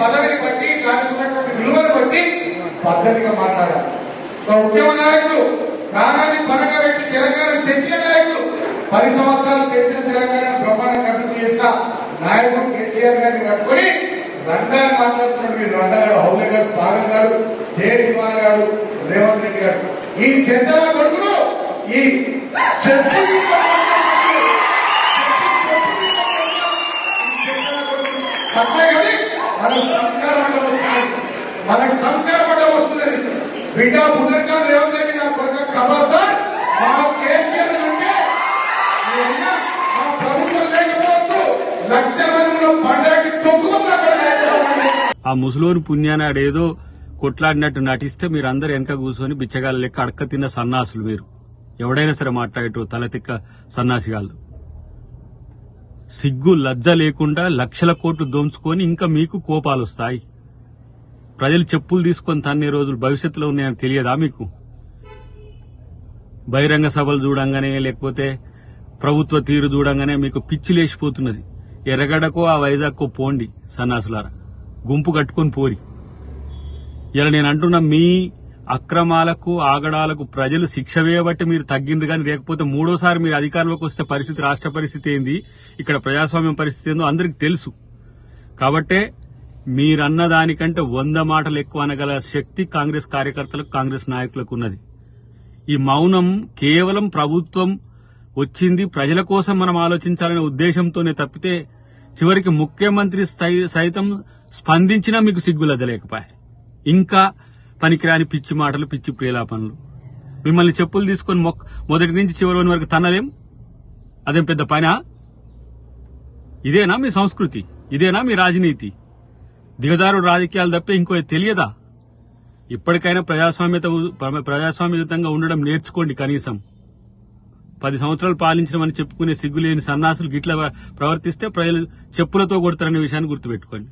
పదవిని బట్టి దానికి ఉన్నటువంటి విలువను బట్టి పద్ధతిగా మాట్లాడాలి. ఒక ఉద్యమ నాయకుడు ప్రాణాన్ని పరంగా పెట్టి తెలంగాణ తెచ్చిన నాయకుడు 10 సంవత్సరాలు తెచ్చిన తెలంగాణ బ్రహ్మాండంగా అభివృద్ధి చేసిన నాయకుడు కేసీఆర్ గారిని పట్టుకొని రండాన్ని మాట్లాడుతున్నాడు. మీరు రండగాడు, హౌలగాడు, పాగంగాడు, దేడి దివానగాడు, రేవంత్ రెడ్డి గారు ఈ చెత్తల కొడుకును ఈ చెప్పు కానీ మనకు సంస్కారం అంటే వస్తుంది. మనకు సంస్కారం అంటే వస్తున్నది. బిడ్డ పునర్కాలు రేవంత్ రెడ్డి నా కొడుకు ఖబర్దార్ మా కేసీఆర్ అంటే మా ప్రభుత్వం లేకపోవచ్చు, లక్షల మంది పండగకి తొక్కుతున్నా. ఆ ముసలోని పుణ్యాన్ని ఆడేదో కొట్లాడినట్టు నటిస్తే మీరందరూ వెనక కూర్చొని బిచ్చగాళ్ళ లెక్క అడక్క తిన్న సన్నాసులు. మీరు ఎవడైనా సరే మాట్లాడేటో తలతిక్క సన్నాసిగాళ్ళు. సిగ్గు లజ్జ లేకుండా లక్షల కోట్లు దోంచుకొని ఇంకా మీకు కోపాలు వస్తాయి. ప్రజలు చెప్పులు తీసుకొని తన్నే రోజులు భవిష్యత్తులో ఉన్నాయని తెలియదా మీకు? బహిరంగ సభలు చూడంగానే లేకపోతే ప్రభుత్వ తీరు చూడంగానే మీకు పిచ్చి లేచిపోతున్నది. ఎర్రగడ్డకో ఆ వైజాగ్కో పోండి సన్నాసులారా, గుంపు కట్టుకొని పోరి. ఇలా నేను అంటున్నా, మీ అక్రమాలకు ఆగడాలకు ప్రజలు శిక్ష వేయబట్టి మీరు తగ్గింది కానీ, లేకపోతే మూడోసారి మీరు అధికారంలోకి వస్తే పరిస్థితి, రాష్ట్ర పరిస్థితి ఏంది, ఇక్కడ ప్రజాస్వామ్యం పరిస్థితి ఏందో అందరికి తెలుసు. కాబట్టే మీరన్న దానికంటే 100 మాటలు ఎక్కువ అనగల శక్తి కాంగ్రెస్ కార్యకర్తలకు, కాంగ్రెస్ నాయకులకు ఉన్నది. ఈ మౌనం కేవలం ప్రభుత్వం వచ్చింది ప్రజల కోసం మనం ఆలోచించాలనే ఉద్దేశంతోనే తప్పితే చివరికి ముఖ్యమంత్రి సైతం స్పందించినా మీకు సిగ్గులద్దలేకపోయాయి. ఇంకా పనికిరాని పిచ్చి మాటలు, పిచ్చి ప్రేలాపనలు. మిమ్మల్ని చెప్పులు తీసుకొని మొదటి నుంచి చివరి వరకు తన్నలేం. అదేం పెద్ద పనా? ఇదేనా మీ సంస్కృతి? ఇదేనా మీ రాజనీతి? దిగజారు రాజకీయాలు తప్పే ఇంకో తెలియదా? ఇప్పటికైనా ప్రజాస్వామ్యయుతంగా ఉండడం నేర్చుకోండి. కనీసం 10 సంవత్సరాలు పాలించడమని చెప్పుకునే సిగ్గులేని సన్నాసులు గిట్లా ప్రవర్తిస్తే ప్రజలు చెప్పులతో కొడతారనే విషయాన్ని గుర్తుపెట్టుకోండి.